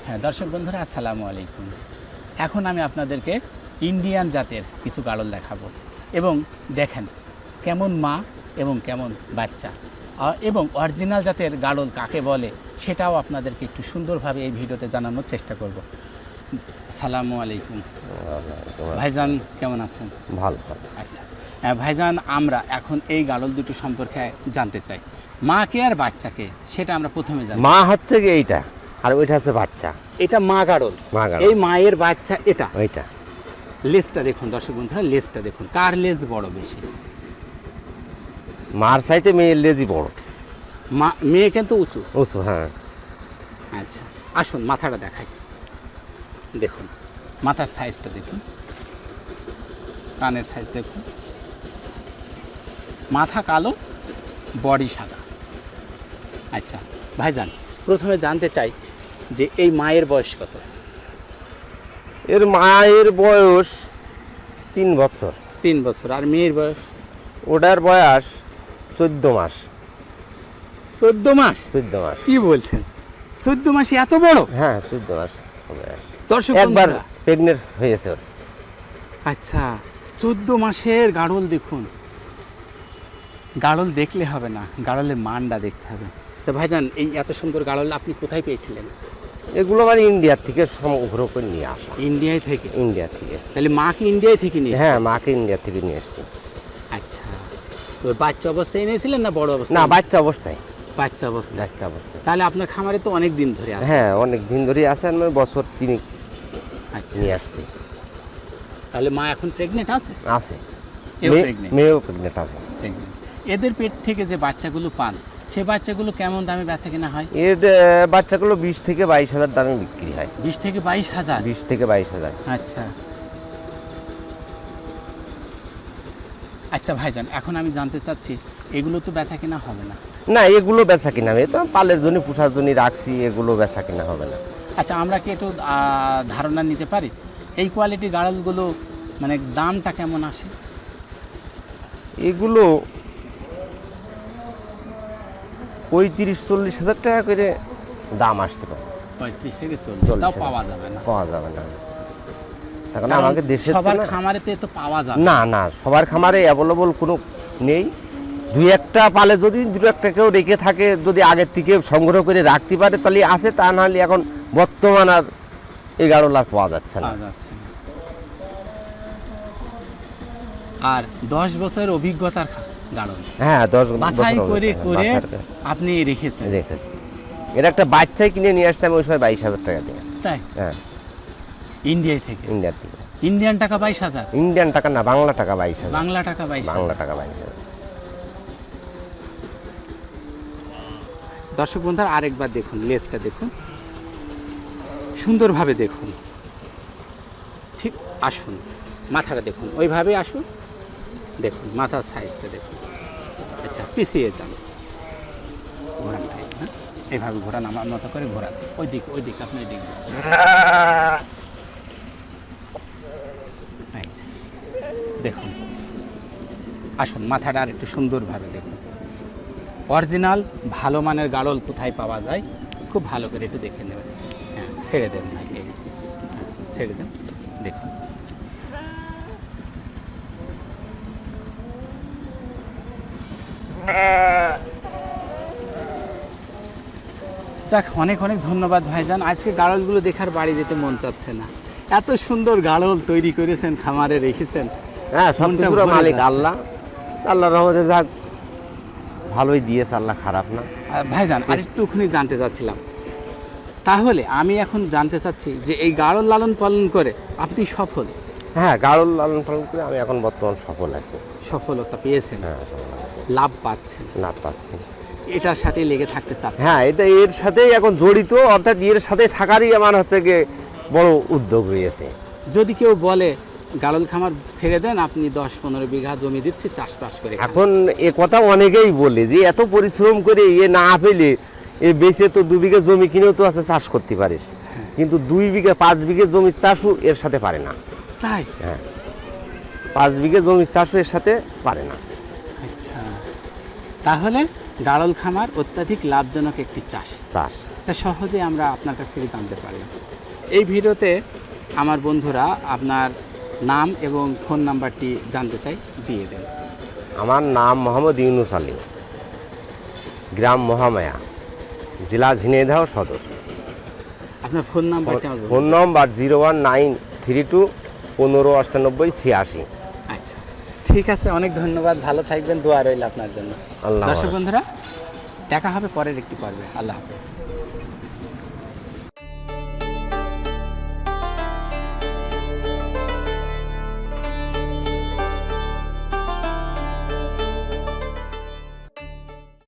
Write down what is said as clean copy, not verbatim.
হ্যাঁ দর্শক বন্ধুরা আসসালামু আলাইকুম। এখন আমি আপনাদেরকে ইন্ডিয়ান জাতের কিছু গাড়ল দেখাবো এবং দেখেন কেমন মা এবং কেমন বাচ্চা এবং অরিজিনাল জাতের গাড়ল কাকে বলে সেটাও আপনাদেরকে একটু সুন্দরভাবে এই ভিডিওতে জানানোর চেষ্টা করব। আসসালামু আলাইকুম ভাইজান, কেমন আছেন? ভালো। আচ্ছা ভাইজান, আমরা এখন এই গাড়ল দুটো সম্পর্কে জানতে চাই, মাকে আর বাচ্চাকে, সেটা আমরা প্রথমে জানি। মা হচ্ছে কি এইটা, আর ওইটা হচ্ছে বাচ্চা। এটা মা গাড়ল, এই মায়ের বাচ্চা এটা। ওইটা লেজটা দেখুন দর্শক বন্ধুরা, লেজটা দেখুন, কার লেজ বড় বেশি? মার চাইতে মেয়ের লেজই বড়। মেয়ে কিন্তু উঁচু উঁচু, হ্যাঁ। আচ্ছা আসুন মাথাটা দেখাই, দেখুন মাথার সাইজটা দেখুন, কানের সাইজ দেখুন, মাথা কালো, বডি সাদা। আচ্ছা ভাইজান, প্রথমে জানতে চাই যে এই মায়ের বয়স কত? এর মায়ের বয়স 3 বছর। 3 বছর। আর মেয়ের বয়স? ওটার বয়স 14 মাস। 14 মাস? 14 মাস। কি বলছেন, 14 মাসে এত বড়? হ্যাঁ 14 মাস বয়স। দর্শক একবার প্রেগনেন্ট হয়েছে ওর। আচ্ছা 14 মাসের গাড়ল দেখুন। গাড়ল দেখলে হবে না, গাড়লের মানটা দেখতে হবে। তো ভাইজান, এই এত সুন্দর গাড়ল আপনি কোথায় পেয়েছিলেন? এগুলো মানে ইন্ডিয়া থেকে সংগ্রহ করে নিয়ে আসা। ইন্ডিয়ায় থেকে? ইন্ডিয়া থেকে। তাহলে মাকে ইন্ডিয়ায় থেকে নিয়ে? হ্যাঁ, মাকে ইন্ডিয়া থেকে নিয়ে এসেছি। আচ্ছা, ওই বাচ্চা অবস্থায় এনেছিলেন না বড় অবস্থায়? না, বাচ্চা অবস্থায়। বাচ্চা অবস্থায়। বাচ্চা অবস্থায়। তাহলে আপনার খামারে তো অনেক দিন ধরে আছে? হ্যাঁ, অনেক দিন ধরে আছে, আমি বছর 3 আচ্ছা নিয়ে আসছি। তাহলে মা এখন প্রেগনেন্ট আছে? আছে। মেয়েও প্রেগনেন্ট আছে। এদের পেট থেকে যে বাচ্চাগুলো পান, সেই বাচ্চাগুলো কেমন দামে বেচা কিনা হয়? এর বাচ্চাগুলো 20 থেকে 22 হাজার দামে বিক্রি হয়। 20 থেকে 22 হাজার? 20 থেকে 22 হাজার। আচ্ছা আচ্ছা ভাইজান, এখন আমি জানতে চাচ্ছি, এগুলো তো বেচা কিনা হবে না? না, এগুলো বেচা কিনা হবে, তো পালের জন্য পোষার জন্য রাখছি, এগুলো বেচা কিনা হবে না। আচ্ছা, আমরা কি একটু ধারণা নিতে পারি এই কোয়ালিটির গাড়লগুলো মানে দামটা কেমন আসে? এগুলো 35-40 হাজার টাকা করে দাম আসতে পারে। 35 থেকে 40, তাও পাওয়া যাবে না? পাওয়া যাবে না, কারণ আমাকে দেশে সবার খামারেতে তো পাওয়া যাবে না। না, সবার খামারে অ্যাভেলেবল কোনো নেই। 2-1টা পালে যদি 2-1টা কেউ রেখে থাকে, যদি আগের থেকে সংগ্রহ করে রাখতে পারে তাহলে আছে, তা নাহলে এখন বর্তমান আর এই গাড়ল আর পাওয়া যাচ্ছে না। আর 10 বছরের অভিজ্ঞতার গাড়ল? হ্যাঁ, 10 বছর বাছাই করে করে আপনি রেখেছেন? রেখেছি। এর একটা বাচ্চাই কিনে নিয়ে আসছে আমি ওই সময় 22 হাজার টাকা দিয়ে। তাই? হ্যাঁ, ইন্ডিয়া থেকে? ইন্ডিয়া থেকে। ইন্ডিয়ান টাকা 22 হাজার? ইন্ডিয়ান টাকা না, বাংলা টাকা 22 হাজার। বাংলা টাকা 22 হাজার? বাংলা টাকা 22 হাজার। দর্শক বন্ধুরা, আরেকবার দেখুন, লেজটা দেখুন, সুন্দরভাবে দেখুন। ঠিক আসুন, মাথাটা দেখুন, ওইভাবে আসুন, দেখুন মাথার সাইজটা দেখুন। আচ্ছা, পিছিয়ে যান, ঘোরান ভাই, হ্যাঁ এইভাবে ঘোরান, আমার মতো করে ঘোরান, ওই দিক আপনি ওই দিক দেখুন। আসুন, মাথাটা আর একটু সুন্দরভাবে দেখুন। অরিজিনাল ভালো মানের গাড়ল কোথায় পাওয়া যায় খুব ভালো করে একটু দেখে নেবেন। হ্যাঁ, ছেড়ে দেন ভাই, ছেড়ে দেন, দেখুন। যাক, অনেক অনেক ধন্যবাদ ভাইজান। আজকে গাড়লগুলো দেখার বাড়ি যেতে মন চাচ্ছে না, এত সুন্দর গাড়ল তৈরি করেছেন, খামারে রেখেছেন। হ্যাঁ, সবকিছুর মালিক আল্লাহ। আল্লাহর রহমতে যাক ভালোই দিয়েছে আল্লাহ, খারাপ না। ভাইজান, আরেকটুখানি জানতে চাচ্ছিলাম, তাহলে আমি এখন জানতে চাচ্ছি যে এই গাড়ল লালন পালন করে আপনি সফল? হ্যাঁ, গাড়ল লালন পালন করে আমি এখন বর্তমান সফল আছি। সফলতা পেয়েছেন? হ্যাঁ, লাভ পাচ্ছেন? লাভ পাচ্ছি। এটার সাথে লেগে থাকতে চাচ্ছেন? হ্যাঁ, এটা এর সাথেই এখন জড়িত, অর্থাৎ এর সাথে থাকারই আমার হচ্ছে গিয়ে বড় উদ্যোগ রয়েছে। যদি কেউ বলে গাড়ল খামার ছেড়ে দেন, আপনি 10-15 বিঘা জমি দিচ্ছে, চাষবাস করে, এখন এ কথা অনেকেই বলে যে এত পরিশ্রম করে না পেলে এ বেঁচে তো 2 বিঘা জমি কিনেও তো আছে চাষ করতে পারিস, কিন্তু 2 বিঘা 5 বিঘা জমির চাষও এর সাথে পারে না। তাই? হ্যাঁ, 5 বিঘা জমির চাষও এর সাথে পারে না। আচ্ছা, তাহলে গাড়ল খামার অত্যাধিক লাভজনক একটি চাষ। তা সহজে আমরা আপনার কাছ থেকে জানতে পারি। এই ভিডিওতে আমার বন্ধুরা আপনার নাম এবং ফোন নাম্বারটি জানতে চাই, দিয়ে দেন। আমার নাম মোহাম্মদ ইউনুস আলী, গ্রাম মহামায়া, জেলা ঝিনাইদহ সদর। আপনার ফোন নাম্বারটা আমার ফোন নম্বর 01932 1598 86। আচ্ছা, ঠিক আছে, অনেক ধন্যবাদ, ভালো থাকবেন, দোয়া রইল আপনার জন্য। আল্লাহ দর্শক বন্ধুরা, দেখা হবে পরের একটি পর্বে। আল্লাহ হাফেজ।